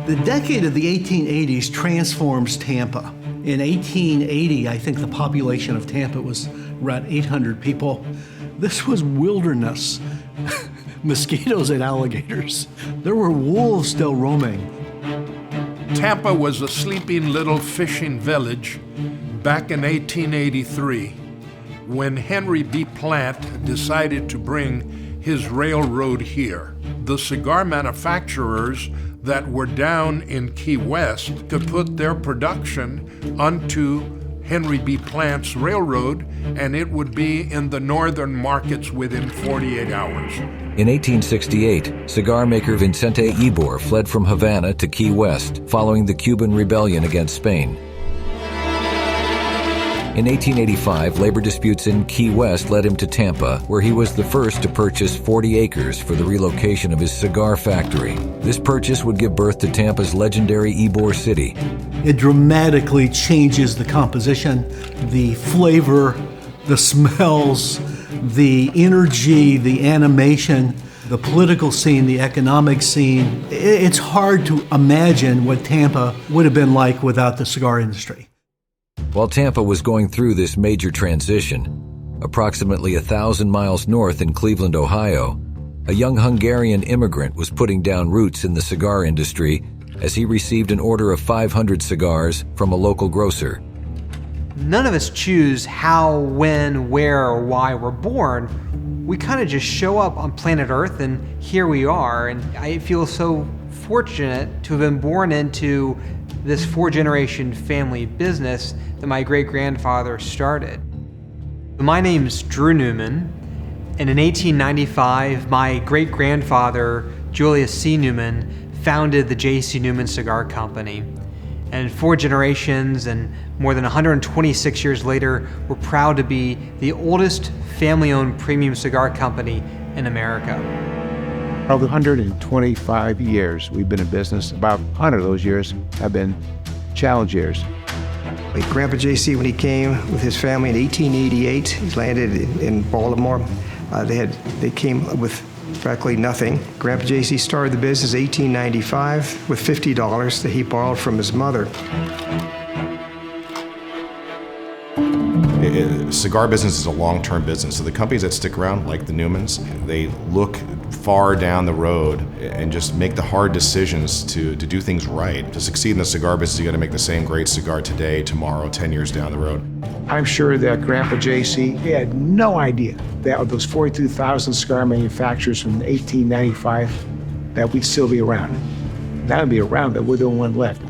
The decade of the 1880s transforms Tampa. In 1880, I think the population of Tampa was around 800 people. This was wilderness. Mosquitoes and alligators. There were wolves still roaming. Tampa was a sleeping little fishing village back in 1883 when Henry B. Plant decided to bring his railroad here. The cigar manufacturers that were down in Key West could put their production onto Henry B. Plant's railroad, and it would be in the northern markets within 48 hours. In 1868, cigar maker Vicente Ybor fled from Havana to Key West following the Cuban Rebellion against Spain. In 1885, labor disputes in Key West led him to Tampa, where he was the first to purchase 40 acres for the relocation of his cigar factory. This purchase would give birth to Tampa's legendary Ybor City. It dramatically changes the composition, the flavor, the smells, the energy, the animation, the political scene, the economic scene. It's hard to imagine what Tampa would have been like without the cigar industry. While Tampa was going through this major transition, approximately 1,000 miles north in Cleveland, Ohio, a young Hungarian immigrant was putting down roots in the cigar industry as he received an order of 500 cigars from a local grocer. None of us choose how, when, where, or why we're born. We kind of just show up on planet Earth and here we are. And I feel so fortunate to have been born into this 4-generation family business that my great-grandfather started. My name's Drew Newman, and in 1895, my great-grandfather, Julius C. Newman, founded the J.C. Newman Cigar Company. And 4 generations and more than 126 years later, we're proud to be the oldest family-owned premium cigar company in America. Of the 125 years we've been in business, about 100 of those years have been challenge years. Like Grandpa J.C., when he came with his family in 1888, he landed in Baltimore. They came with practically nothing. Grandpa J.C. started the business in 1895 with $50 that he borrowed from his mother. Cigar business is a long-term business, so the companies that stick around, like the Newmans, they look far down the road and just make the hard decisions to do things right. To succeed in the cigar business, you got to make the same great cigar today, tomorrow, 10 years down the road. I'm sure that Grandpa J.C. had no idea that of those 42,000 cigar manufacturers from 1895, that we'd still be around. Not only be around, but we're the only one left.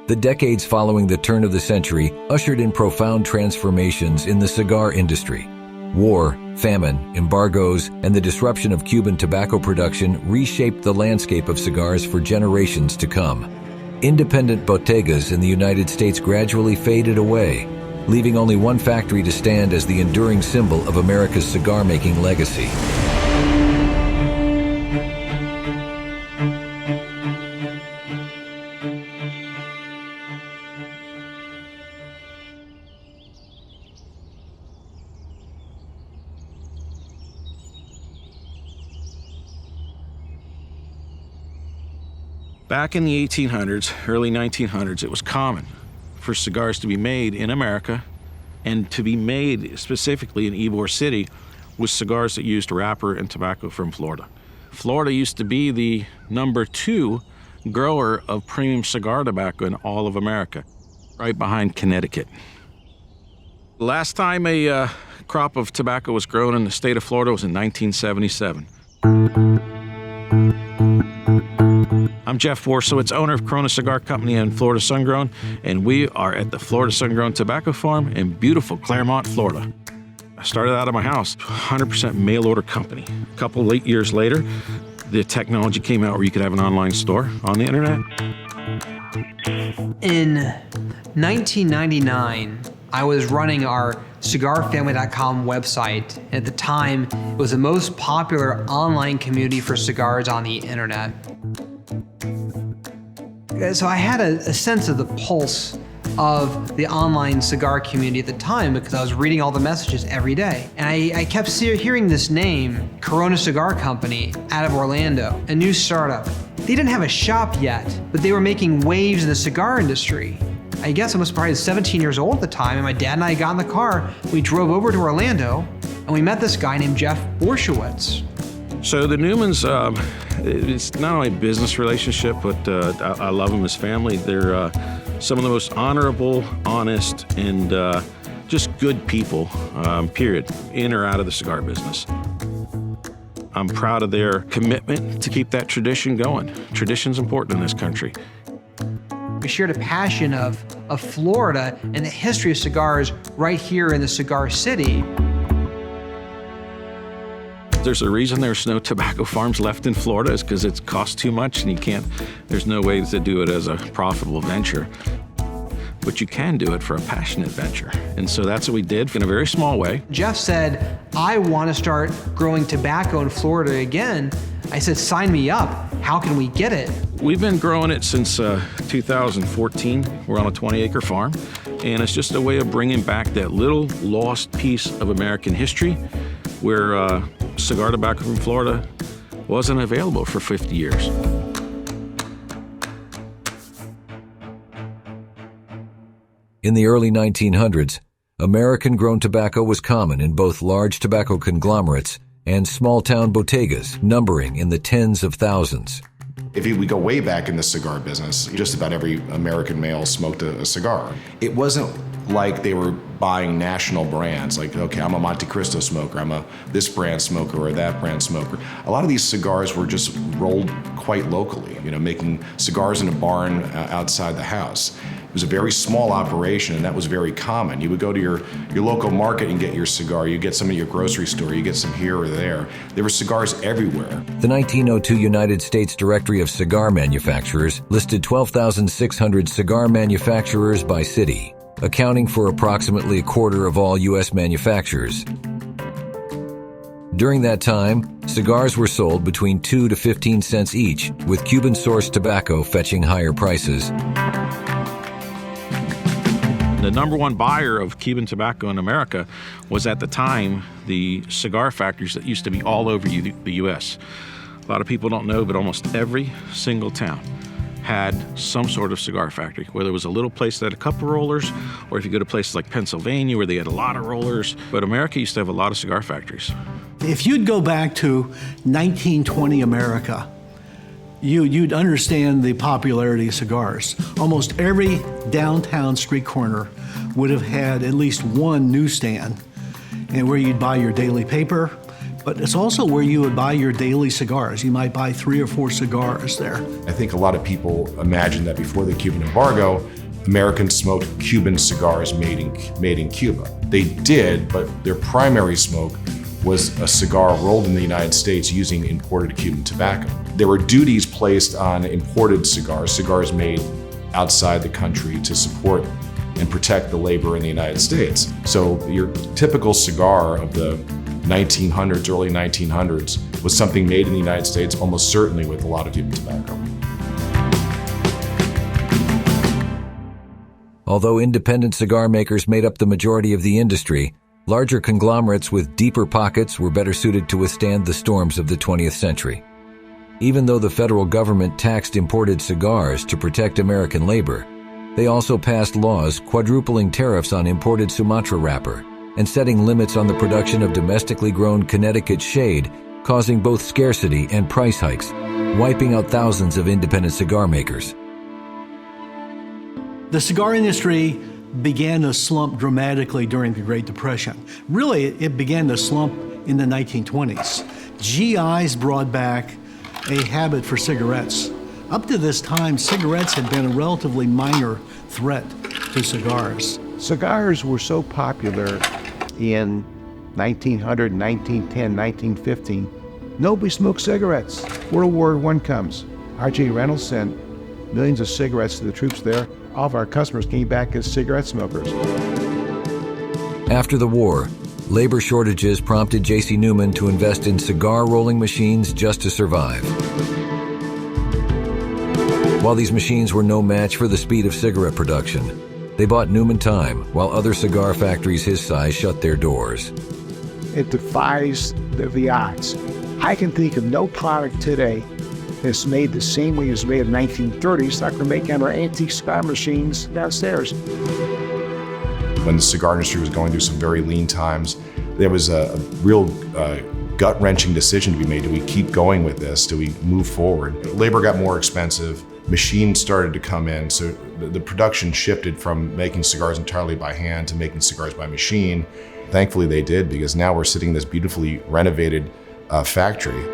The decades following the turn of the century ushered in profound transformations in the cigar industry. War, famine, embargoes, and the disruption of Cuban tobacco production reshaped the landscape of cigars for generations to come. Independent bodegas in the United States gradually faded away, leaving only one factory to stand as the enduring symbol of America's cigar-making legacy. Back in the 1800s, early 1900s, it was common for cigars to be made in America and to be made specifically in Ybor City with cigars that used wrapper and tobacco from Florida. Florida used to be the #2 grower of premium cigar tobacco in all of America, right behind Connecticut. The last time a crop of tobacco was grown in the state of Florida was in 1977. I'm Jeff Warsowitz, owner of Corona Cigar Company and Florida Sungrown, and we are at the Florida Sungrown Tobacco Farm in beautiful Claremont, Florida. I started out of my house, 100% mail order company. A couple late years later, the technology came out where you could have an online store on the internet. In 1999, I was running our cigarfamily.com website. At the time, it was the most popular online community for cigars on the internet. So I had a sense of the pulse of the online cigar community at the time because I was reading all the messages every day. And I kept hearing this name, Corona Cigar Company, out of Orlando, a new startup. They didn't have a shop yet, but they were making waves in the cigar industry. I guess I was probably 17 years old at the time, and my dad and I got in the car. We drove over to Orlando, and we met this guy named Jeff Borshowitz. So the Newmans, it's not only a business relationship, but I love them as family. They're some of the most honorable, honest, and just good people, period, in or out of the cigar business. I'm proud of their commitment to keep that tradition going. Tradition's important in this country. We shared a passion of Florida and the history of cigars right here in the cigar city. There's a reason there's no tobacco farms left in Florida is because it costs too much and there's no way to do it as a profitable venture. But you can do it for a passionate venture. And so that's what we did in a very small way. Jeff said, I want to start growing tobacco in Florida again. I said, sign me up. How can we get it? We've been growing it since 2014. We're on a 20-acre farm. And it's just a way of bringing back that little lost piece of American history where cigar tobacco from Florida wasn't available for 50 years. In the early 1900s, American-grown tobacco was common in both large tobacco conglomerates and small-town bodegas, numbering in the tens of thousands. If we go way back in the cigar business, just about every American male smoked a cigar. It wasn't like they were buying national brands, like, okay, I'm a Monte Cristo smoker, I'm a this brand smoker or that brand smoker. A lot of these cigars were just rolled quite locally, making cigars in a barn outside the house. It was a very small operation, and that was very common. You would go to your local market and get your cigar. You get some at your grocery store. You get some here or there. There were cigars everywhere. The 1902 United States Directory of Cigar Manufacturers listed 12,600 cigar manufacturers by city, accounting for approximately a quarter of all U.S. manufacturers. During that time, cigars were sold between 2 to 15 cents each, with Cuban-sourced tobacco fetching higher prices. The number one buyer of Cuban tobacco in America was at the time the cigar factories that used to be all over the U.S. A lot of people don't know, but almost every single town had some sort of cigar factory, whether it was a little place that had a couple rollers, or if you go to places like Pennsylvania where they had a lot of rollers. But America used to have a lot of cigar factories. If you'd go back to 1920 America, you'd understand the popularity of cigars. Almost every downtown street corner would have had at least one newsstand, and where you'd buy your daily paper, but it's also where you would buy your daily cigars. You might buy 3 or 4 cigars there. I think a lot of people imagine that before the Cuban embargo, Americans smoked Cuban cigars made in Cuba. They did, but their primary smoke was a cigar rolled in the United States using imported Cuban tobacco. There were duties placed on imported cigars made outside the country to support and protect the labor in the United States. So your typical cigar of the 1900s, early 1900s, was something made in the United States, almost certainly with a lot of Cuban tobacco. Although independent cigar makers made up the majority of the industry, larger conglomerates with deeper pockets were better suited to withstand the storms of the 20th century. Even though the federal government taxed imported cigars to protect American labor, they also passed laws quadrupling tariffs on imported Sumatra wrapper and setting limits on the production of domestically grown Connecticut shade, causing both scarcity and price hikes, wiping out thousands of independent cigar makers. The cigar industry began to slump dramatically during the Great Depression. Really, it began to slump in the 1920s. GIs brought back a habit for cigarettes. Up to this time, cigarettes had been a relatively minor threat to cigars. Cigars were so popular in 1900, 1910, 1915. Nobody smoked cigarettes. World War I comes. R.J. Reynolds sent millions of cigarettes to the troops there. All of our customers came back as cigarette smokers. After the war, labor shortages prompted J.C. Newman to invest in cigar rolling machines just to survive. While these machines were no match for the speed of cigarette production, They bought Newman time, while other cigar factories his size shut their doors. It defies the odds. I can think of no product today that's made the same way it was made in the 1930s like we're making our antique cigar machines downstairs. When the cigar industry was going through some very lean times, there was a real gut-wrenching decision to be made. Do we keep going with this? Do we move forward? Labor got more expensive. Machines started to come in, so the production shifted from making cigars entirely by hand to making cigars by machine. Thankfully they did, because now we're sitting in this beautifully renovated factory.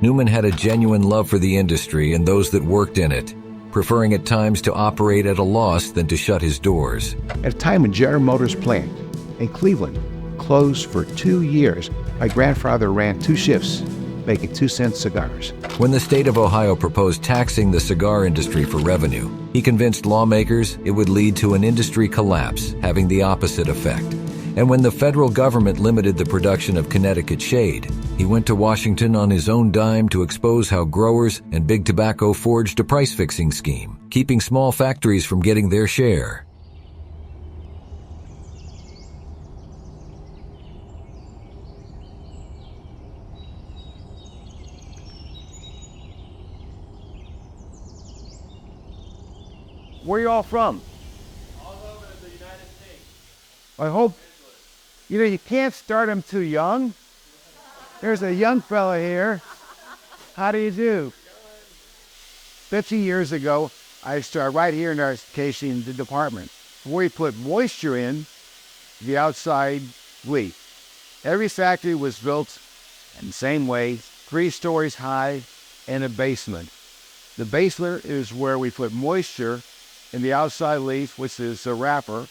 Newman had a genuine love for the industry and those that worked in it, preferring at times to operate at a loss than to shut his doors. At a time when General Motors plant in Cleveland closed for 2 years, my grandfather ran 2 shifts, making 2-cent cigars. When the state of Ohio proposed taxing the cigar industry for revenue, he convinced lawmakers it would lead to an industry collapse, having the opposite effect. And when the federal government limited the production of Connecticut shade, he went to Washington on his own dime to expose how growers and big tobacco forged a price-fixing scheme, keeping small factories from getting their share. Where are you all from? All over the United States. I hope, you can't start them too young. There's a young fella here. How do you do? 50 years ago, I started right here in our casing department, where we put moisture in the outside leaf. Every factory was built in the same way, 3 stories high and a basement. The basement is where we put moisture in the outside leaf, which is a wrapper.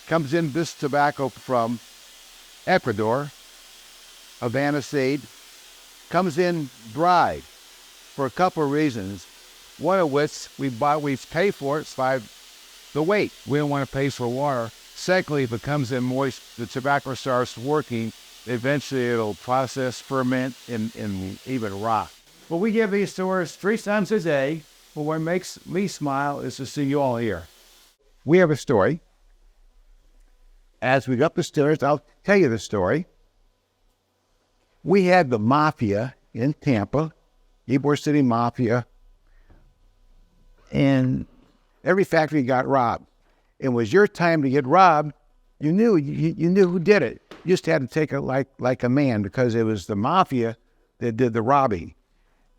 Comes in this tobacco from Ecuador, Havana seed, comes in dried for a couple of reasons. One of which we pay for it by the weight. We don't want to pay for water. Secondly, if it comes in moist, the tobacco starts working. Eventually, it'll process, ferment, and even rot. But we give these stores 3 times a day. But what makes me smile is to see you all here. We have a story. As we go up the stairs, I'll tell you the story. We had the mafia in Tampa, Ybor City Mafia, and every factory got robbed. It was your time to get robbed. You knew who did it. You just had to take it like a man, because it was the mafia that did the robbing.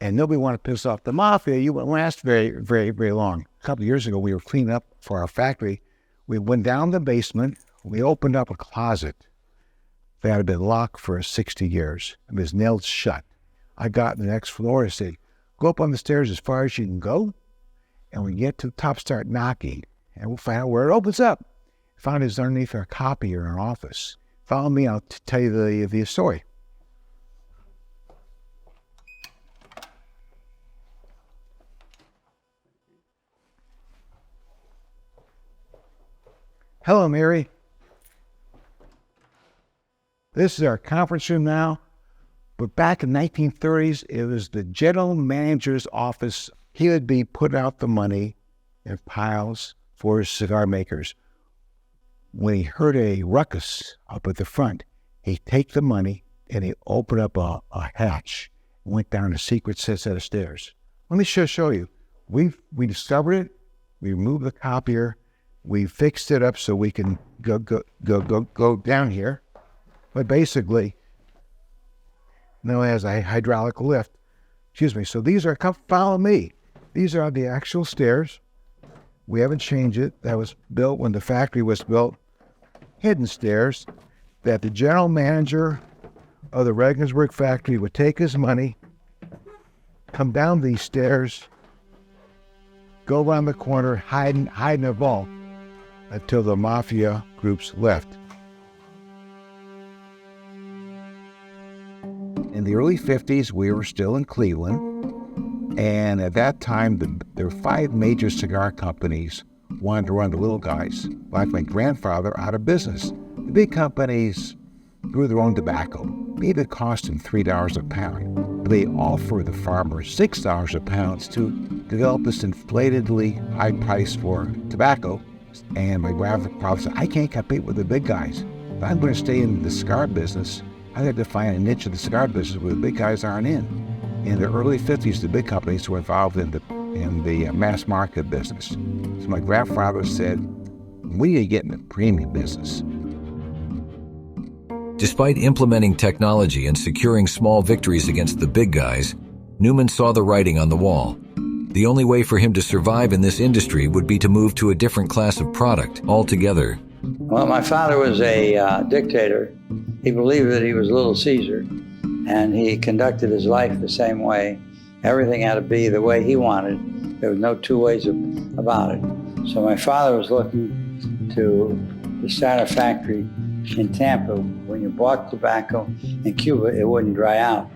And nobody wanted to piss off the mafia. You wouldn't last very, very, very long. A couple of years ago, we were cleaning up for our factory. We went down the basement. We opened up a closet that had been locked for 60 years. It was nailed shut. I got to the next floor and said, go up on the stairs as far as you can go. And when you get to the top, start knocking. And we'll find out where it opens up. Found it was underneath our copier in our office. Follow me, I'll tell you the story. Hello, Mary. This is our conference room now, but back in the 1930s, it was the general manager's office. He would be putting out the money in piles for his cigar makers. When he heard a ruckus up at the front, he'd take the money and he'd open up a hatch and went down a secret set of stairs. Let me show you. We discovered it. We removed the copier. We fixed it up so we can go down here. But basically, now it has a hydraulic lift. Excuse me. So these are, come follow me. These are the actual stairs. We haven't changed it. That was built when the factory was built. Hidden stairs that the general manager of the Regensburg factory would take his money, come down these stairs, go around the corner, hide in a vault until the mafia groups left. In the early 50s, we were still in Cleveland, and at that time, there were 5 major cigar companies wanted to run the little guys, like my grandfather, out of business. The big companies grew their own tobacco. Maybe it cost them $3 a pound. But they offer the farmers $6 a pound to develop this inflatedly high price for tobacco. And my grandfather said, I can't compete with the big guys. If I'm going to stay in the cigar business, I have to find a niche of the cigar business where the big guys aren't in. In the early 50s, the big companies were involved in the mass market business. So my grandfather said, we need to get in the premium business. Despite implementing technology and securing small victories against the big guys, Newman saw the writing on the wall. The only way for him to survive in this industry would be to move to a different class of product altogether. Well, my father was a dictator. He believed that he was Little Caesar, and he conducted his life the same way. Everything had to be the way he wanted. There was no two ways about it. So my father was looking to start a factory in Tampa. When you bought tobacco in Cuba, it wouldn't dry out.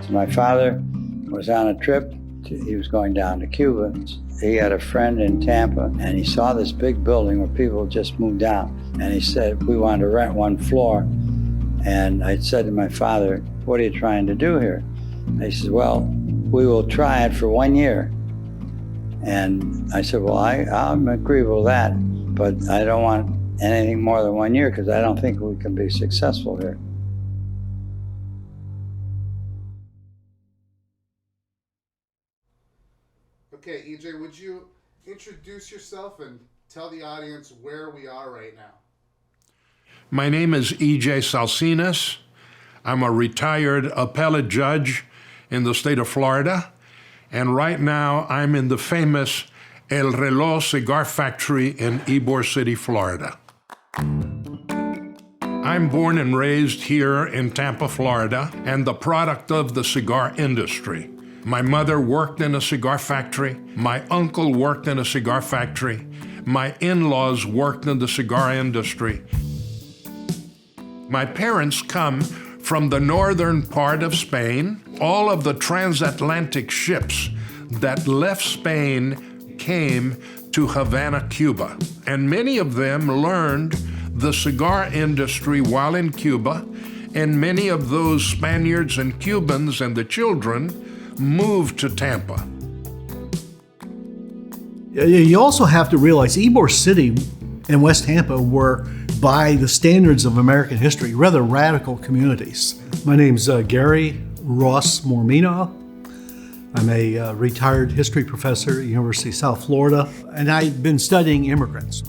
So my father was on a trip. He was going down to Cuba. He had a friend in Tampa, and he saw this big building where people just moved out. And he said, we wanted to rent one floor. And I said to my father, what are you trying to do here? And he said, well, we will try it for 1 year. And I said, well, I'm agreeable with that, but I don't want anything more than 1 year because I don't think we can be successful here. Okay, EJ, would you introduce yourself and tell the audience where we are right now? My name is EJ Salcinas. I'm a retired appellate judge in the state of Florida, and right now I'm in the famous El Reloj cigar factory in Ybor City, Florida. I'm born and raised here in Tampa, Florida, and the product of the cigar industry. My mother worked in a cigar factory. My uncle worked in a cigar factory. My in-laws worked in the cigar industry. My parents come from the northern part of Spain. All of the transatlantic ships that left Spain came to Havana, Cuba. And many of them learned the cigar industry while in Cuba, and many of those Spaniards and Cubans and the children moved to Tampa. You also have to realize Ybor City and West Tampa were, by the standards of American history, rather radical communities. My name's Gary Ross Mormino. I'm a retired history professor at University of South Florida, and I've been studying immigrants.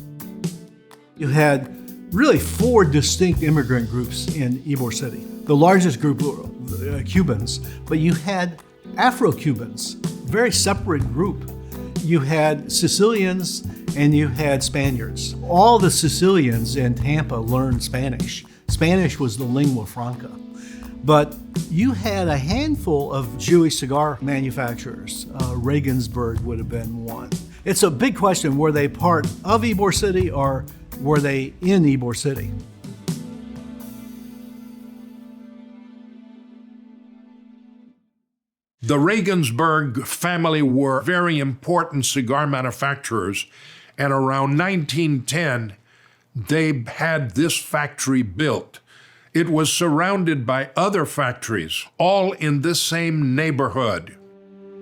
You had really 4 distinct immigrant groups in Ybor City. The largest group were Cubans, but you had Afro-Cubans, very separate group. You had Sicilians and you had Spaniards. All the Sicilians in Tampa learned Spanish. Spanish was the lingua franca. But you had a handful of Jewish cigar manufacturers. Regensburg would have been one. It's a big question, were they part of Ybor City or were they in Ybor City? The Regensburg family were very important cigar manufacturers, and around 1910, they had this factory built. It was surrounded by other factories, all in this same neighborhood.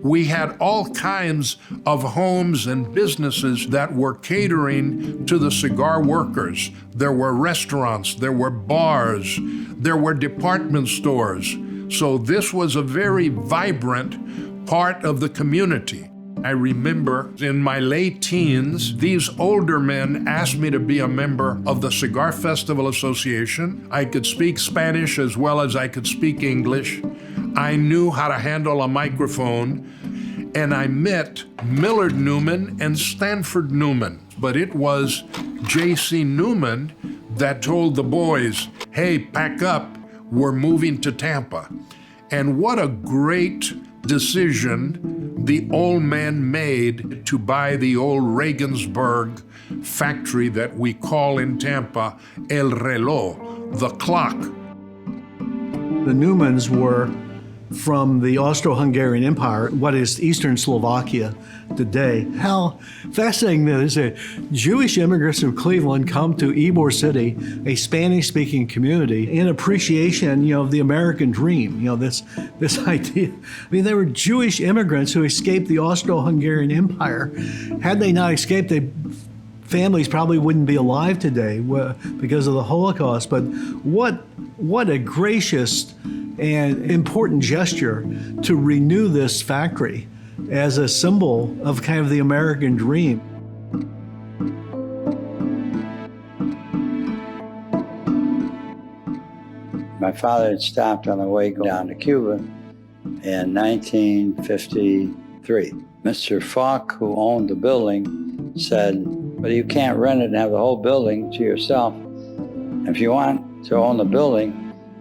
We had all kinds of homes and businesses that were catering to the cigar workers. There were restaurants, there were bars, there were department stores. So this was a very vibrant part of the community. I remember in my late teens, these older men asked me to be a member of the Cigar Festival Association. I could speak Spanish as well as I could speak English. I knew how to handle a microphone, and I met Millard Newman and Stanford Newman. But it was J.C. Newman that told the boys, hey, pack up, we're moving to Tampa. And what a great decision the old man made to buy the old Regensburg factory that we call in Tampa El Reloj, the clock. The Newmans were from the Austro-Hungarian Empire, what is Eastern Slovakia today. How fascinating that is that Jewish immigrants from Cleveland come to Ybor City, a Spanish-speaking community, in appreciation, of the American dream. This idea. I mean, they were Jewish immigrants who escaped the Austro-Hungarian Empire. Had they not escaped, families probably wouldn't be alive today because of the Holocaust. But what a gracious and important gesture to renew this factory as a symbol of kind of the American dream. My father had stopped on the way down to Cuba in 1953. Mr. Falk, who owned the building, said, "But you can't rent it and have the whole building to yourself. If you want to own the building,"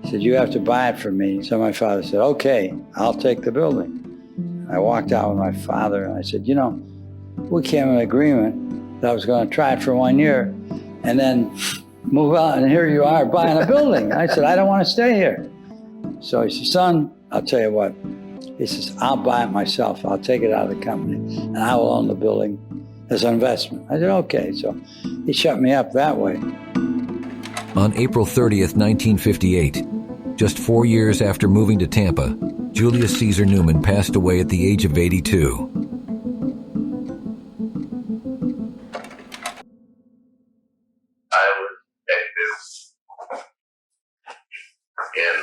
he said, "you have to buy it from me." So my father said, "Okay, I'll take the building." I walked out with my father and I said, we came to an agreement that I was going to try it for 1 year and then move out, and here you are buying a building. I said, "I don't want to stay here." So he said, "Son, I'll tell you what." He says, "I'll buy it myself. I'll take it out of the company and I will own the building as an investment." I said, "Okay." So he shut me up that way. On April 30th, 1958, just 4 years after moving to Tampa, Julius Caesar Newman passed away at the age of 82. I was active in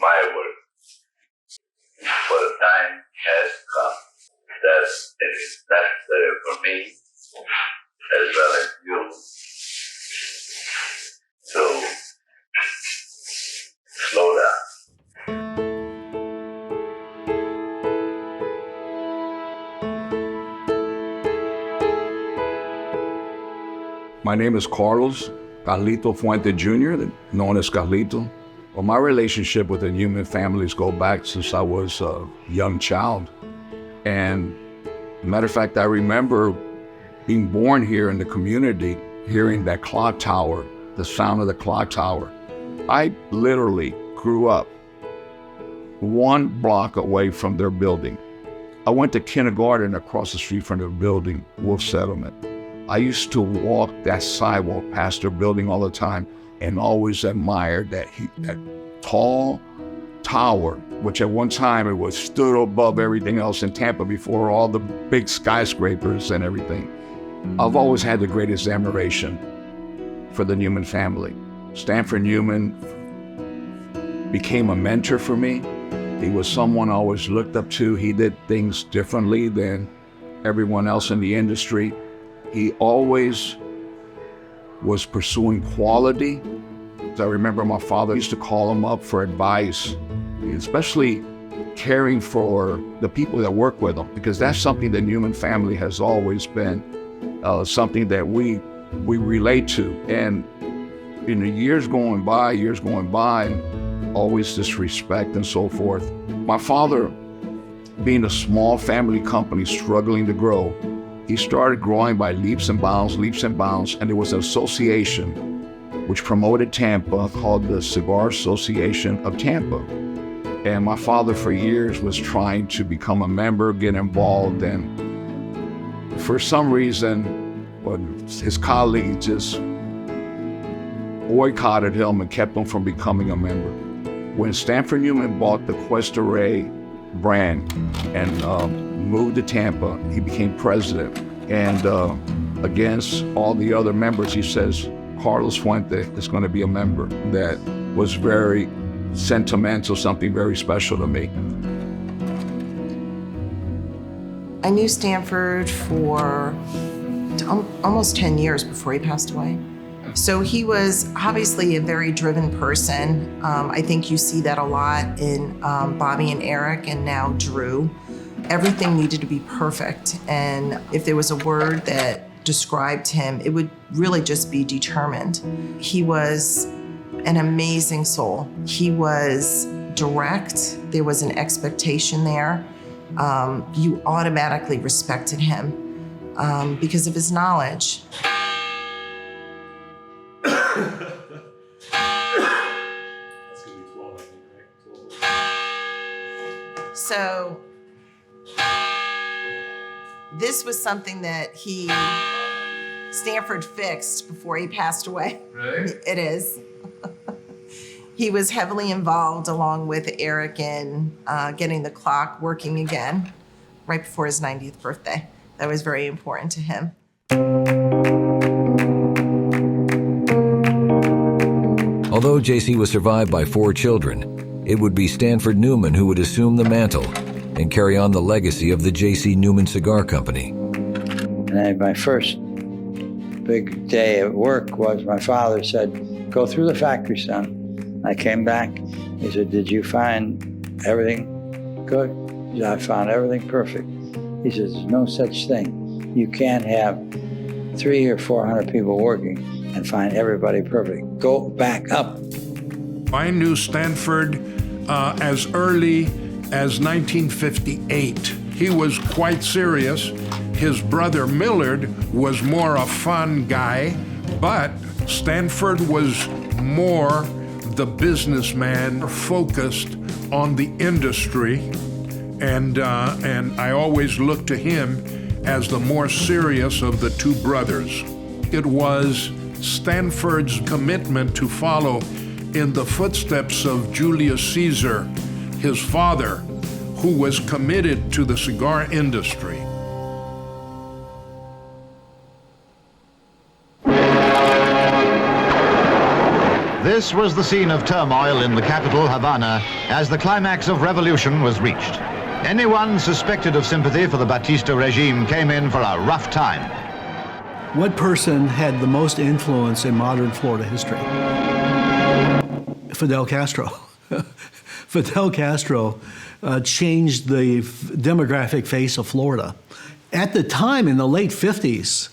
my work, but the time has come that it is necessary for me, as well as you, to slow down. My name is Carlos Carlito Fuente Jr., known as Carlito. Well, my relationship with the Newman families go back since I was a young child. And matter of fact, I remember being born here in the community, hearing that clock tower, the sound of the clock tower. I literally grew up 1 block away from their building. I went to kindergarten across the street from their building, Wolf Settlement. I used to walk that sidewalk past their building all the time and always admired that tall tower, which at one time it was stood above everything else in Tampa before all the big skyscrapers and everything. I've always had the greatest admiration for the Newman family. Stanford Newman became a mentor for me. He was someone I always looked up to. He did things differently than everyone else in the industry. He always was pursuing quality. I remember my father used to call him up for advice, especially caring for the people that work with him, because that's something the Newman family has always been something that we relate to. And in the years going by, and always this respect and so forth. My father, being a small family company struggling to grow, he started growing by leaps and bounds, and there was an association which promoted Tampa called the Cigar Association of Tampa. And my father for years was trying to become a member, get involved, and for some reason, his colleagues just boycotted him and kept him from becoming a member. When Stanford Newman bought the Cuesta Rey brand and moved to Tampa, he became president. And against all the other members, he says, Carlos Fuente is going to be a member. That was very sentimental, something very special to me. I knew Stanford for almost 10 years before he passed away. So he was obviously a very driven person. I think you see that a lot in Bobby and Eric, and now Drew. Everything needed to be perfect. And if there was a word that described him, it would really just be determined. He was an amazing soul. He was direct. There was an expectation there. You automatically respected him because of his knowledge. So this was something that Stanford fixed before he passed away. Really? It is. He was heavily involved, along with Eric, in getting the clock working again right before his 90th birthday. That was very important to him. Although JC was survived by 4 children, it would be Stanford Newman who would assume the mantle and carry on the legacy of the J.C. Newman Cigar Company. And my first big day at work was my father said, "Go through the factory, son." I came back. He said, "Did you find everything good?" He said, "I found everything perfect." He says, "There's no such thing. You can't have 300 or 400 people working and find everybody perfect. Go back up." I knew Stanford as early as 1958. He was quite serious. His brother Millard was more a fun guy, but Stanford was more the businessman focused on the industry, and I always looked to him as the more serious of the 2 brothers. It was Stanford's commitment to follow in the footsteps of Julius Caesar, his father, who was committed to the cigar industry. This was the scene of turmoil in the capital, Havana, as the climax of revolution was reached. Anyone suspected of sympathy for the Batista regime came in for a rough time. What person had the most influence in modern Florida history? Fidel Castro. Fidel Castro changed the demographic face of Florida. At the time, in the late 50s,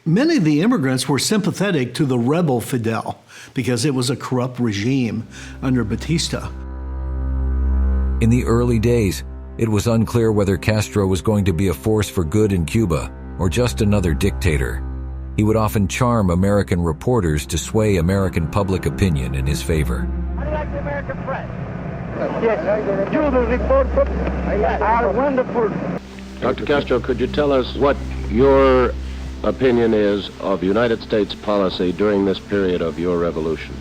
many of the immigrants were sympathetic to the rebel Fidel because it was a corrupt regime under Batista. In the early days, it was unclear whether Castro was going to be a force for good in Cuba or just another dictator. He would often charm American reporters to sway American public opinion in his favor. How do you like the American press? Yes, you, the reporters, are wonderful. Dr. Castro, could you tell us what your opinion is of United States policy during this period of your revolution?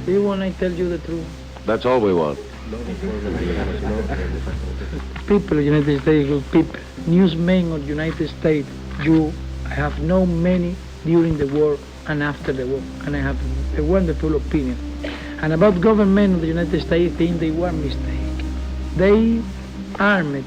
Do you want I tell you the truth? That's all we want. People of the United States, good people, newsmen of the United States, I have known many during the war and after the war, and I have a wonderful opinion. And about government of the United States, I think they were mistaken. They armed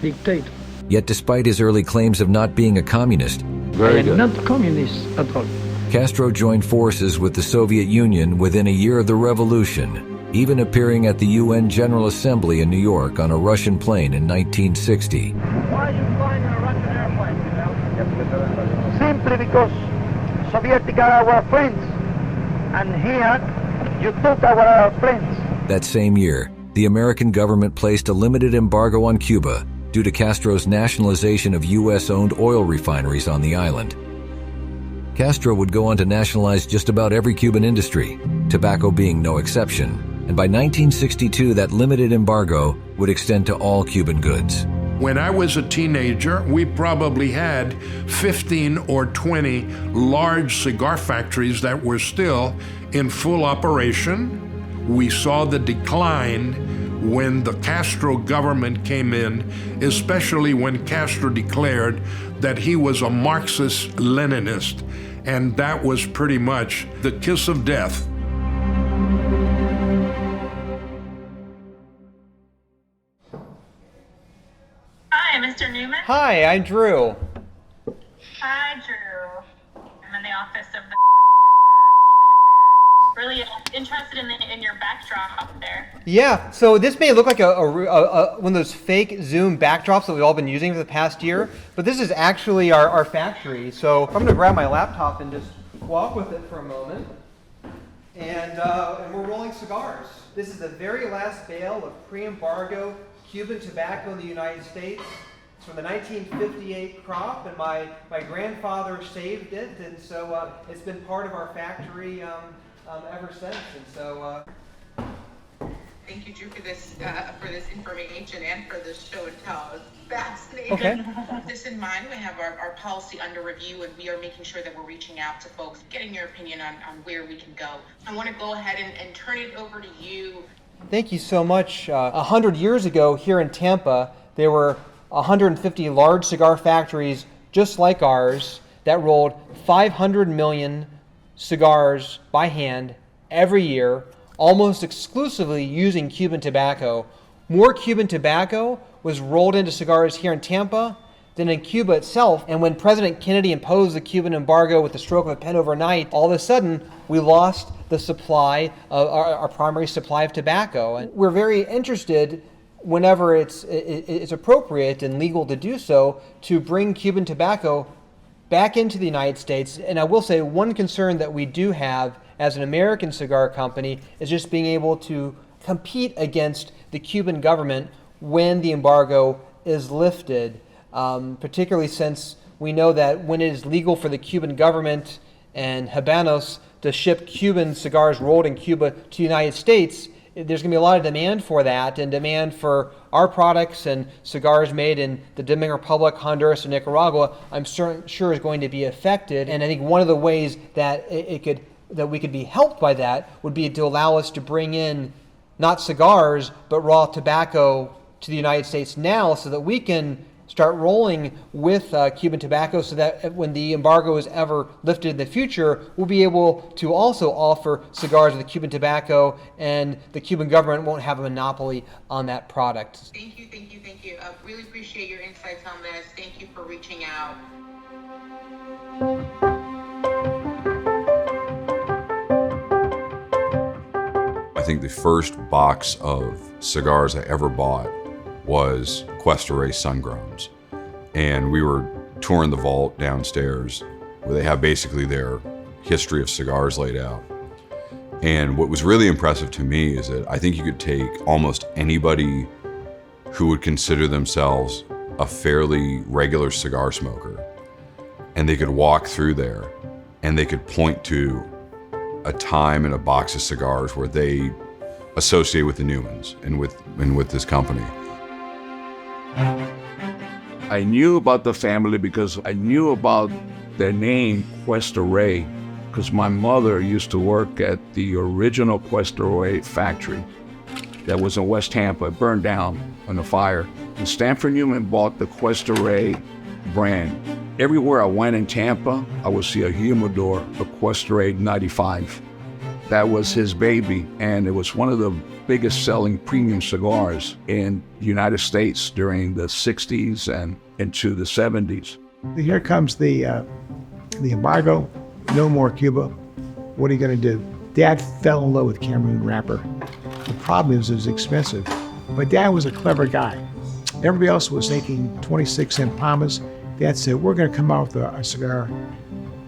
dictator. Yet despite his early claims of not being a communist, I am not communist at all. Castro joined forces with the Soviet Union within a year of the revolution, even appearing at the UN General Assembly in New York on a Russian plane in 1960. Why are you flying in a Russian airplane, Fidel? Simply because Soviets are our friends, and here you took our friends. That same year, the American government placed a limited embargo on Cuba due to Castro's nationalization of U.S.-owned oil refineries on the island. Castro would go on to nationalize just about every Cuban industry, tobacco being no exception, and by 1962 that limited embargo would extend to all Cuban goods. When I was a teenager, we probably had 15 or 20 large cigar factories that were still in full operation. We saw the decline when the Castro government came in, especially when Castro declared that he was a Marxist-Leninist, and that was pretty much the kiss of death. Hi, Mr. Newman. Hi, I'm Drew. Hi, Drew. I'm in the office of the coordinator for Cuban Affairs. Really interested in your backdrop there. Yeah, so this may look like one of those fake Zoom backdrops that we've all been using for the past year, but this is actually our factory. So I'm going to grab my laptop and just walk with it for a moment. And we're rolling cigars. This is the very last bale of pre-embargo Cuban tobacco in the United States. It's from the 1958 crop, and my grandfather saved it, and so it's been part of our factory ever since. And so Thank you, Drew, for this information and for this show and tell. It's fascinating. Okay. With this in mind, we have our policy under review, and we are making sure that we're reaching out to folks, getting your opinion on where we can go. I want to go ahead and turn it over to you. Thank you so much. 100 years ago here in Tampa, there were 150 large cigar factories just like ours that rolled 500 million cigars by hand every year, almost exclusively using Cuban tobacco. More Cuban tobacco was rolled into cigars here in Tampa than in Cuba itself. And when President Kennedy imposed the Cuban embargo with the stroke of a pen overnight, all of a sudden we lost the supply of our primary supply of tobacco. And we're very interested, whenever it's appropriate and legal to do so, to bring Cuban tobacco back into the United States. And I will say one concern that we do have as an American cigar company is just being able to compete against the Cuban government when the embargo is lifted, particularly since we know that when it is legal for the Cuban government and Habanos to ship Cuban cigars rolled in Cuba to the United States, there's going to be a lot of demand for that, and demand for our products and cigars made in the Dominican Republic, Honduras, and Nicaragua, I'm sure is going to be affected. And I think one of the ways that we could be helped by that would be to allow us to bring in not cigars, but raw tobacco to the United States now, so that we can start rolling with Cuban tobacco, so that when the embargo is ever lifted in the future, we'll be able to also offer cigars with Cuban tobacco, and the Cuban government won't have a monopoly on that product. Thank you. I really appreciate your insights on this. Thank you for reaching out. I think the first box of cigars I ever bought was Cuesta Rey Sungrowns. And we were touring the vault downstairs where they have basically their history of cigars laid out. And what was really impressive to me is that I think you could take almost anybody who would consider themselves a fairly regular cigar smoker, and they could walk through there and they could point to a time in a box of cigars where they associate with the Newmans and with this company. I knew about the family because I knew about their name, Cuesta Rey, because my mother used to work at the original Cuesta Rey factory that was in West Tampa. It burned down in a fire. And Stanford Newman bought the Cuesta Rey brand. Everywhere I went in Tampa, I would see a humidor, a Cuesta Rey 95. That was his baby, and it was one of the biggest selling premium cigars in the United States during the 60s and into the 70s. Here comes the embargo, no more Cuba. What are you going to do? Dad fell in love with Cameroon wrapper. The problem is it was expensive, but Dad was a clever guy. Everybody else was making 26-cent Palmas. Dad said, we're going to come out with a cigar,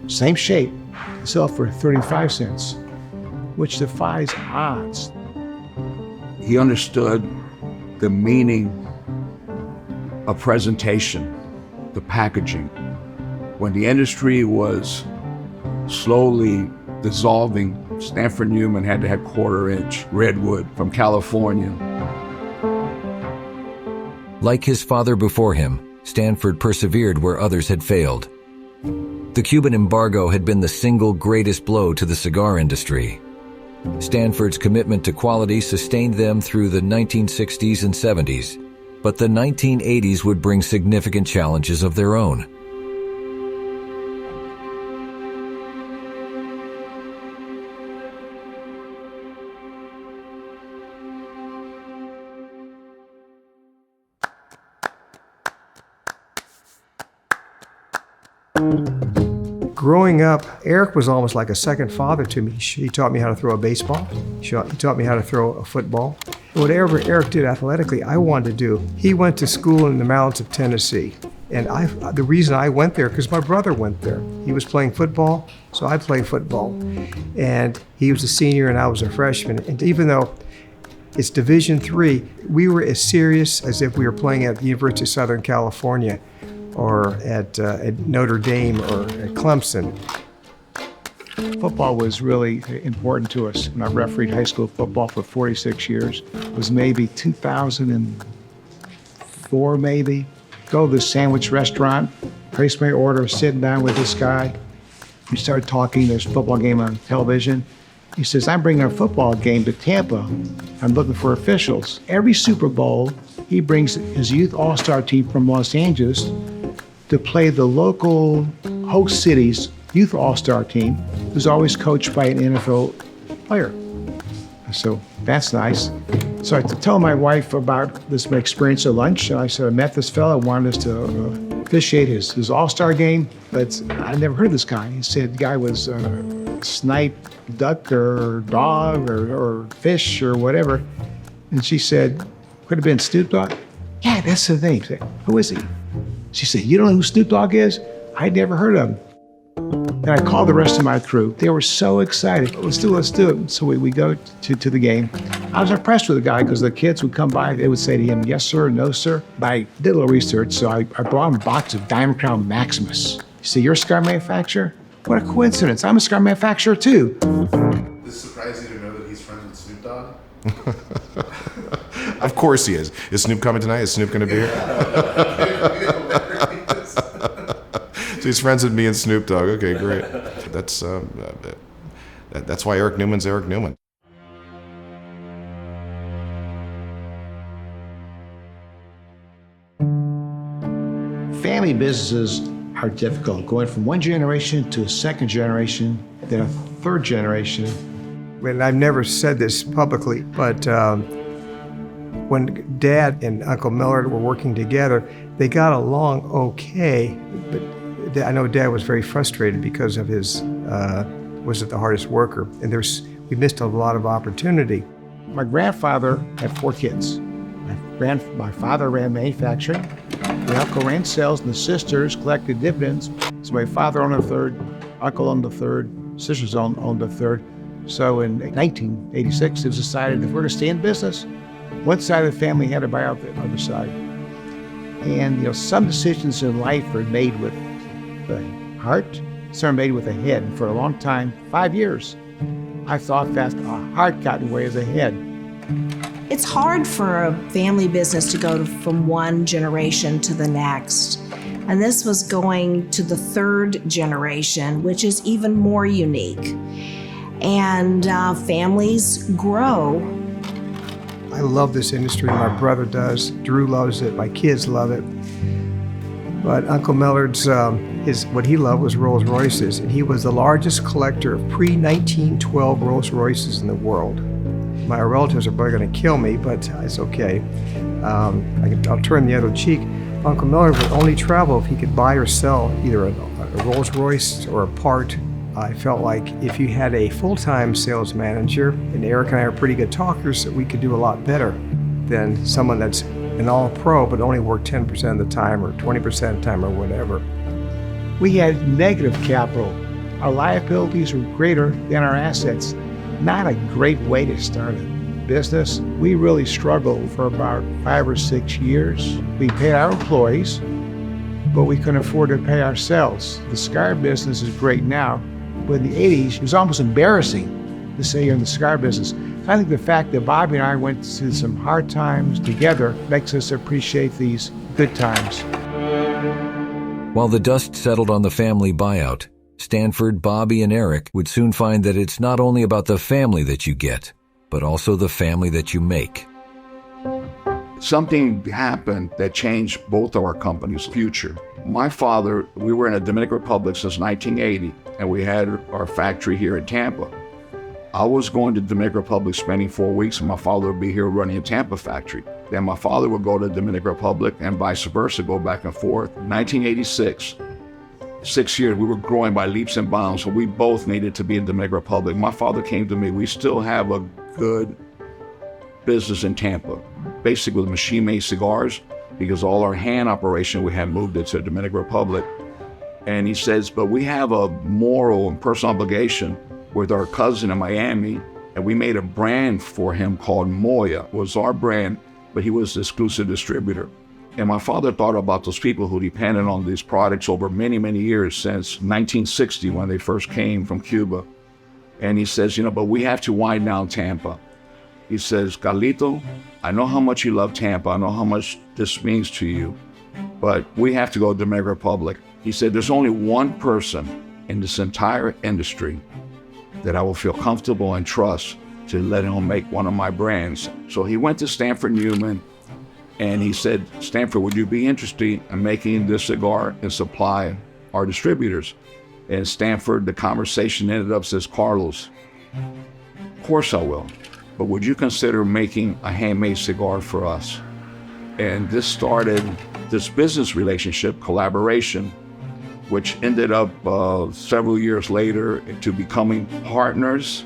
same shape, sell for 35 cents, which defies odds. He understood the meaning of presentation, the packaging. When the industry was slowly dissolving, Stanford Newman had to have quarter-inch redwood from California. Like his father before him, Stanford persevered where others had failed. The Cuban embargo had been the single greatest blow to the cigar industry. Stanford's commitment to quality sustained them through the 1960s and 70s, but the 1980s would bring significant challenges of their own. Growing up, Eric was almost like a second father to me. He taught me how to throw a baseball. He taught me how to throw a football. Whatever Eric did athletically, I wanted to do. He went to school in the mountains of Tennessee. And the reason I went there, because my brother went there. He was playing football, so I played football. And he was a senior and I was a freshman. And even though it's Division III, we were as serious as if we were playing at the University of Southern California, or at Notre Dame, or at Clemson. Football was really important to us. When I refereed high school football for 46 years, it was maybe 2004, maybe. Go to the sandwich restaurant, place my order, sitting down with this guy. We started talking, there's a football game on television. He says, I'm bringing a football game to Tampa. I'm looking for officials. Every Super Bowl, he brings his youth all-star team from Los Angeles to play the local host city's youth all-star team, who's always coached by an NFL player. So that's nice. So I told my wife about this my experience at lunch, and I said I met this fellow, wanted us to officiate his all-star game, but I never heard of this guy. He said the guy was snipe, duck, or dog, or fish, or whatever. And she said, could have been Snoop Dogg? Yeah, that's the name. I said, who is he? She said, you don't know who Snoop Dogg is? I'd never heard of him. And I called the rest of my crew. They were so excited. Let's do it. So we go to the game. I was impressed with the guy because the kids would come by. They would say to him, yes, sir, no, sir. But I did a little research, so I brought him a box of Diamond Crown Maximus. You say, you're a cigar manufacturer? What a coincidence. I'm a cigar manufacturer, too. Does it surprise you to know that he's friends with Snoop Dogg? Of course he is. Is Snoop coming tonight? Is Snoop going to be here? So he's friends with me and Snoop Dogg. Okay, great. That's why Eric Newman's Eric Newman. Family businesses are difficult, going from one generation to a second generation, then a third generation. And I've never said this publicly, but when Dad and Uncle Millard were working together, they got along okay, but I know Dad was very frustrated because of his, wasn't the hardest worker, and we missed a lot of opportunity. My grandfather had 4 kids. My father ran manufacturing, my uncle ran sales, and the sisters collected dividends. So my father owned a third, uncle owned a third, sisters owned a third. So in 1986, it was decided if we're going to stay in business, one side of the family had to buy out the other side. And some decisions in life are made with the heart, some are made with the head. And for a long time, 5 years, I thought that a heart got in the way of the head. It's hard for a family business to go from one generation to the next. And this was going to the 3rd generation, which is even more unique. And families grow. I love this industry. My brother does. Drew loves it. My kids love it. But Uncle Millard's, what he loved was Rolls Royces, and he was the largest collector of pre-1912 Rolls Royces in the world. My relatives are probably going to kill me, but it's okay. I'll turn the other cheek. Uncle Millard would only travel if he could buy or sell either a Rolls Royce or a part. I felt like if you had a full-time sales manager, and Eric and I are pretty good talkers, that we could do a lot better than someone that's an all-pro but only worked 10% of the time or 20% of the time or whatever. We had negative capital. Our liabilities were greater than our assets. Not a great way to start a business. We really struggled for about 5 or 6 years. We paid our employees, but we couldn't afford to pay ourselves. The cigar business is great now, but in the 80s, it was almost embarrassing to say you're in the cigar business. I think the fact that Bobby and I went through some hard times together makes us appreciate these good times. While the dust settled on the family buyout, Stanford, Bobby, and Eric would soon find that it's not only about the family that you get, but also the family that you make. Something happened that changed both of our companies' future. My father, we were in the Dominican Republic since 1980, and we had our factory here in Tampa. I was going to the Dominican Republic spending 4 weeks, and my father would be here running a Tampa factory. Then my father would go to the Dominican Republic and vice versa, go back and forth. 1986, 6 years, we were growing by leaps and bounds, so we both needed to be in the Dominican Republic. My father came to me, we still have a good business in Tampa, basically with machine-made cigars, because all our hand operation, we had moved it to the Dominican Republic. And he says, but we have a moral and personal obligation with our cousin in Miami, and we made a brand for him called Moya. It was our brand, but he was the exclusive distributor. And my father thought about those people who depended on these products over many, many years, since 1960 when they first came from Cuba. And he says, but we have to wind down Tampa. He says, Carlito, I know how much you love Tampa. I know how much this means to you, but we have to go to the Dominican Republic. He said, there's only one person in this entire industry that I will feel comfortable and trust to let him make one of my brands. So he went to Stanford Newman and he said, Stanford, would you be interested in making this cigar and supply our distributors? And Stanford, the conversation ended up, says, Carlos, of course I will, but would you consider making a handmade cigar for us? And this started this business relationship, collaboration, which ended up several years later to becoming partners.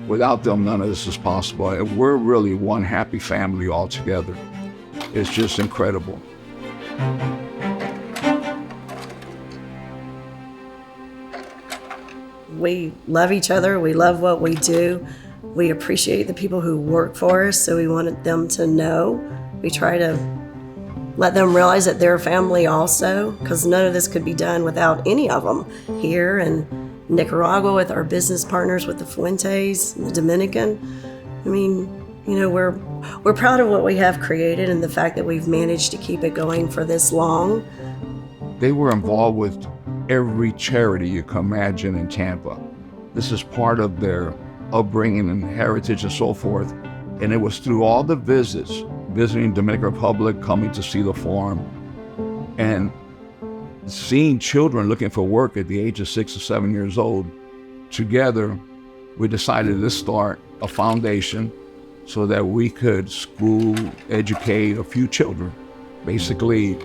Without them, none of this is possible. And we're really one happy family all together. It's just incredible. We love each other. We love what we do. We appreciate the people who work for us, so we wanted them to know. We try to let them realize that they're family also, because none of this could be done without any of them. Here in Nicaragua with our business partners, with the Fuentes, and the Dominican. I mean, we're proud of what we have created and the fact that we've managed to keep it going for this long. They were involved with every charity you can imagine in Tampa. This is part of their upbringing and heritage and so forth. And it was through all the visits, visiting Dominican Republic, coming to see the farm, and seeing children looking for work at the age of 6 or 7 years old. Together, we decided to start a foundation so that we could school, educate a few children, basically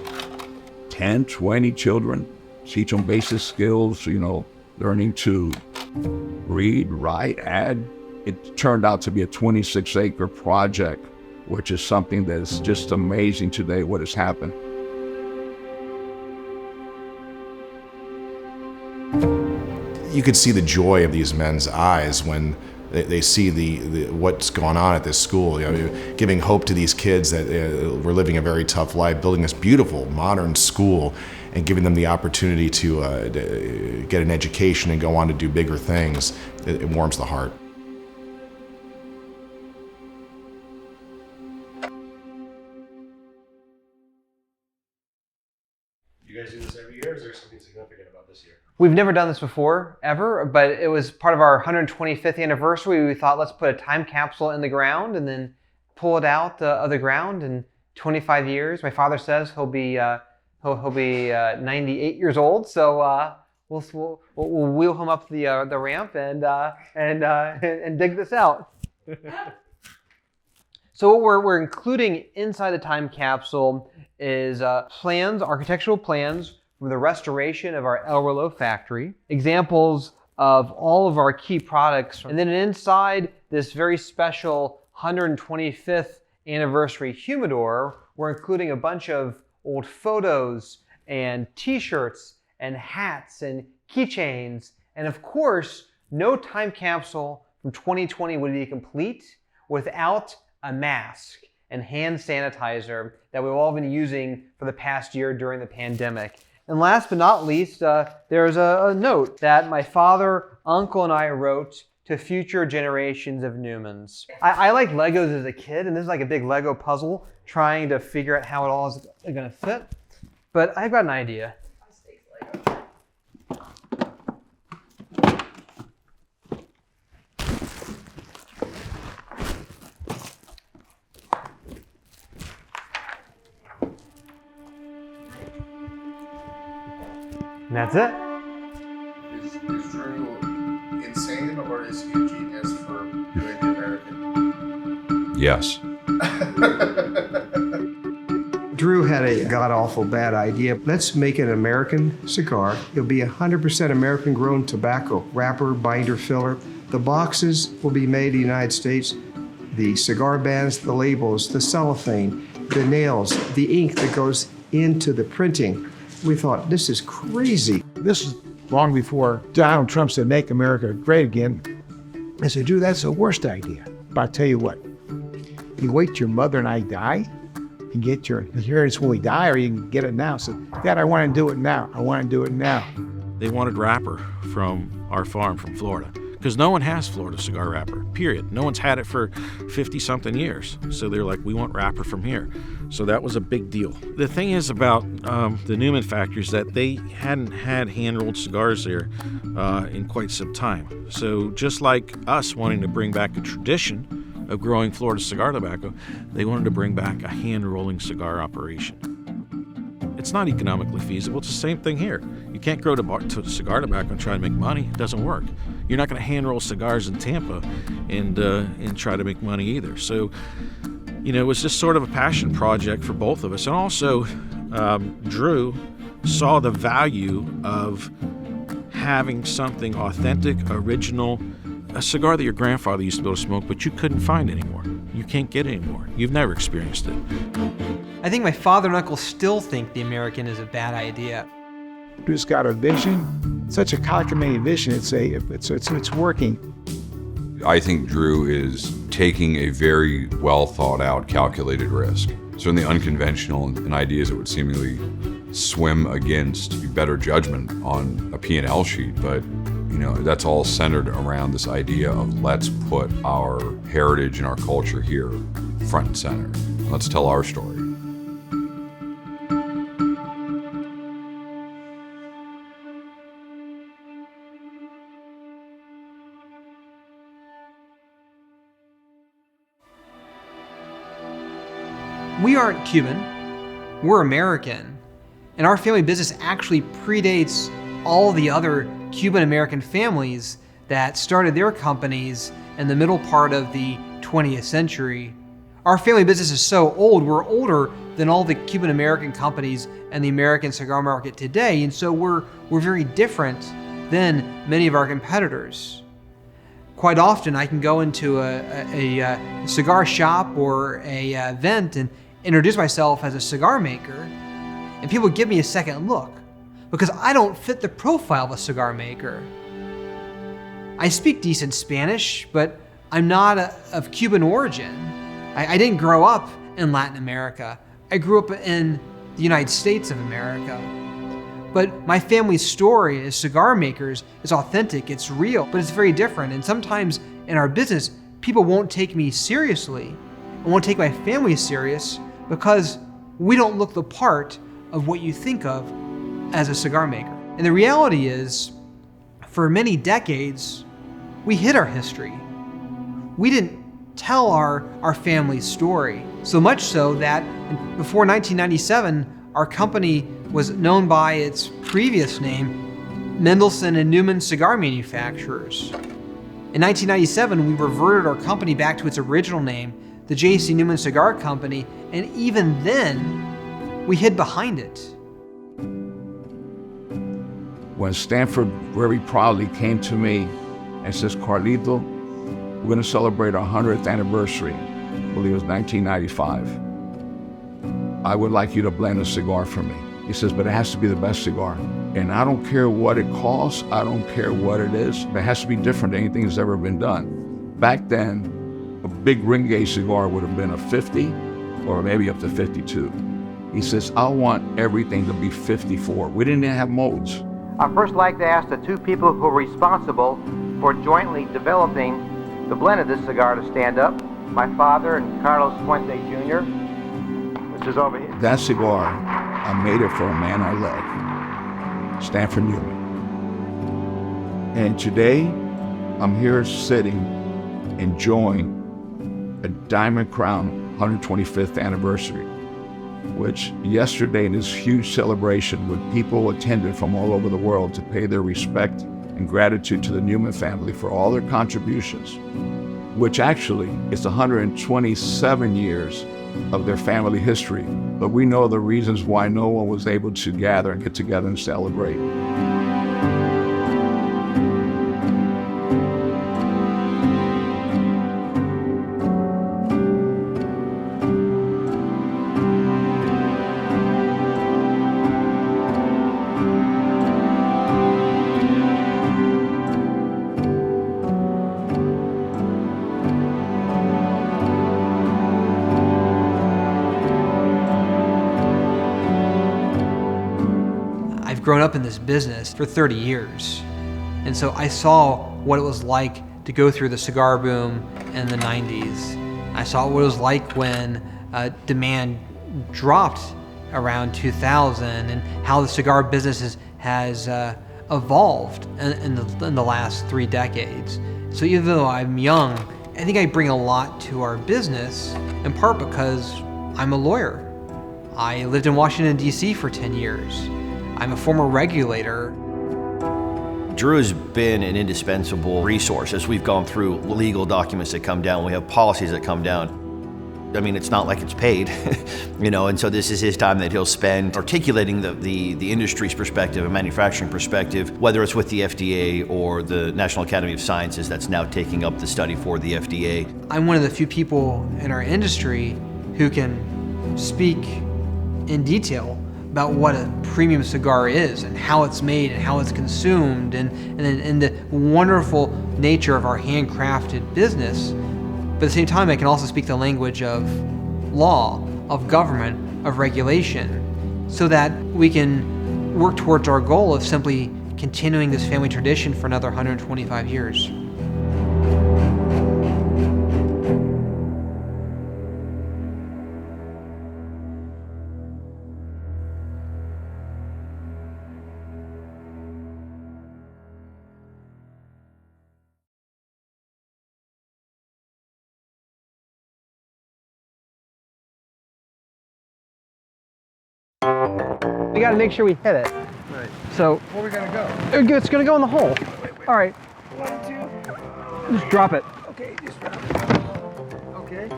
10, 20 children, teach them basic skills, learning to read, write, add. It turned out to be a 26-acre project, which is something that's just amazing today, what has happened. You could see the joy of these men's eyes when they see the what's going on at this school, giving hope to these kids that were living a very tough life, building this beautiful modern school and giving them the opportunity to get an education and go on to do bigger things. It warms the heart. You guys do this every year, or is there something significant about this year? We've never done this before, ever, but it was part of our 125th anniversary. We thought, let's put a time capsule in the ground and then pull it out of the ground in 25 years. My father says he'll be 98 years old, so we'll wheel him up the ramp and dig this out. So what we're including inside the time capsule is plans, architectural plans from the restoration of our El Reloj factory, examples of all of our key products, and then inside this very special 125th anniversary humidor, we're including a bunch of old photos and t-shirts and hats and keychains, and of course, no time capsule from 2020 would be complete without a mask and hand sanitizer that we've all been using for the past year during the pandemic. And last but not least, there's a note that my father, uncle, and I wrote to future generations of Newmans. I liked Legos as a kid, and this is like a big Lego puzzle trying to figure out how it all is going to fit. But I've got an idea. And that's it. Is Drew insane, or is he a genius for doing the American? Yes. Drew had a god-awful bad idea. Let's make an American cigar. It'll be 100% American-grown tobacco, wrapper, binder, filler. The boxes will be made in the United States. The cigar bands, the labels, the cellophane, the nails, the ink that goes into the printing. We thought, this is crazy. This is long before Donald Trump said, make America great again. I said, Drew, that's the worst idea. But I'll tell you what, you wait till your mother and I die, and get your inheritance when we die, or you can get it now. So, Dad, I want to do it now. I want to do it now. They wanted wrapper from our farm from Florida, because no one has Florida cigar wrapper, period. No one's had it for 50-something years. So they're like, we want wrapper from here. So that was a big deal. The thing is about the Newman factory is that they hadn't had hand-rolled cigars there in quite some time. So just like us wanting to bring back a tradition of growing Florida cigar tobacco, they wanted to bring back a hand-rolling cigar operation. It's not economically feasible. It's the same thing here. You can't grow cigar tobacco and try to make money. It doesn't work. You're not going to hand roll cigars in Tampa and try to make money either. So, it was just sort of a passion project for both of us. And also, Drew saw the value of having something authentic, original, a cigar that your grandfather used to be able to smoke, but you couldn't find anymore. You can't get it anymore. You've never experienced it. I think my father and uncle still think the American is a bad idea. Drew's got a vision, such a calculated vision. It's working. I think Drew is taking a very well thought out, calculated risk. Certainly unconventional and ideas that would seemingly swim against better judgment on a P&L sheet, but that's all centered around this idea of let's put our heritage and our culture here front and center. Let's tell our story. We aren't Cuban, we're American, and our family business actually predates all the other Cuban-American families that started their companies in the middle part of the 20th century. Our family business is so old, we're older than all the Cuban-American companies and the American cigar market today, and so we're very different than many of our competitors. Quite often I can go into a cigar shop or a event and introduce myself as a cigar maker, and people give me a second look because I don't fit the profile of a cigar maker. I speak decent Spanish, but I'm not of Cuban origin. I didn't grow up in Latin America. I grew up in the United States of America. But my family's story as cigar makers is authentic, it's real, but it's very different. And sometimes in our business, people won't take me seriously and won't take my family serious because we don't look the part of what you think of as a cigar maker. And the reality is, for many decades, we hid our history. We didn't tell our family's story. So much so that before 1997, our company was known by its previous name, Mendelsohn and Newman Cigar Manufacturers. In 1997, we reverted our company back to its original name, the J.C. Newman Cigar Company, and even then, we hid behind it. When Stanford very proudly came to me and says, Carlito, we're going to celebrate our 100th anniversary, I believe it was 1995. I would like you to blend a cigar for me. He says, but it has to be the best cigar. And I don't care what it costs, I don't care what it is, but it has to be different than anything that's ever been done. Back then, a big ring gauge cigar would have been a 50 or maybe up to 52. He says, I want everything to be 54. We didn't even have molds. I'd first like to ask the two people who are responsible for jointly developing the blend of this cigar to stand up, my father and Carlos Fuente Jr., which is over here. That cigar, I made it for a man I love, Stanford Newman. And today, I'm here sitting, enjoying a Diamond Crown 125th anniversary, which yesterday in this huge celebration with people attended from all over the world to pay their respect and gratitude to the Newman family for all their contributions, which actually is 127 years of their family history. But we know the reasons why no one was able to gather and get together and celebrate. grown up in this business for 30 years. And so I saw what it was like to go through the cigar boom in the 90s. I saw what it was like when demand dropped around 2000 and how the cigar business has evolved in the last 3 decades. So even though I'm young, I think I bring a lot to our business, in part because I'm a lawyer. I lived in Washington, D.C. for 10 years. I'm a former regulator. Drew has been an indispensable resource as we've gone through legal documents that come down. We have policies that come down. I mean, it's not like it's paid, you know, and so this is his time that he'll spend articulating the industry's perspective and manufacturing perspective, whether it's with the FDA or the National Academy of Sciences that's now taking up the study for the FDA. I'm one of the few people in our industry who can speak in detail about what a premium cigar is and how it's made and how it's consumed and the wonderful nature of our handcrafted business. But at the same time, I can also speak the language of law, of government, of regulation, so that we can work towards our goal of simply continuing this family tradition for another 125 years. We gotta make sure we hit it. Right. So Where are we gonna go? it's gonna go in the hole. All right. 1, 2. Just drop it. Okay, just drop it. Okay.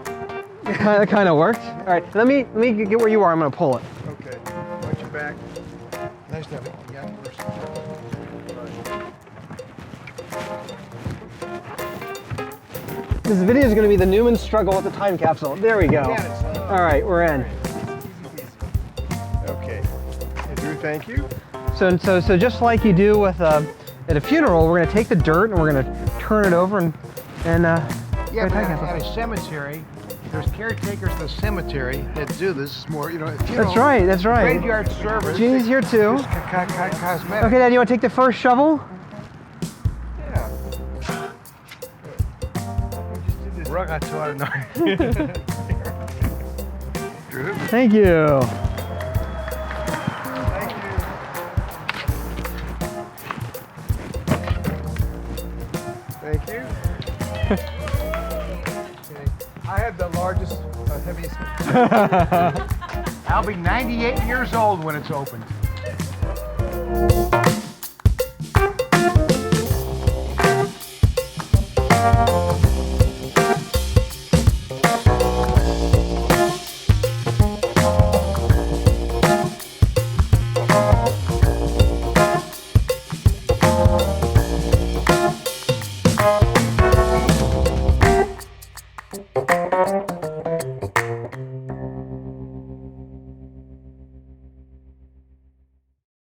That kind of worked. All right. Let me get where you are. I'm gonna pull it. Okay. Watch your back. Nice to have a young person. This video is gonna be the Newman struggle with the time capsule. There we go. All right, we're in. Okay. Hey, Drew, thank you. So just like you do with at a funeral, we're gonna take the dirt and we're gonna turn it over and Yeah, but at a cemetery, there's caretakers in the cemetery that do this more, you know, That's right. Graveyard service. Jeannie's here too. Cosmetic. Okay, Dad, you want to take the first shovel? Yeah. Rug got too out of nine. Drew. Thank you. Thank you. I have the largest, heaviest. I'll be 98 years old when it's opened.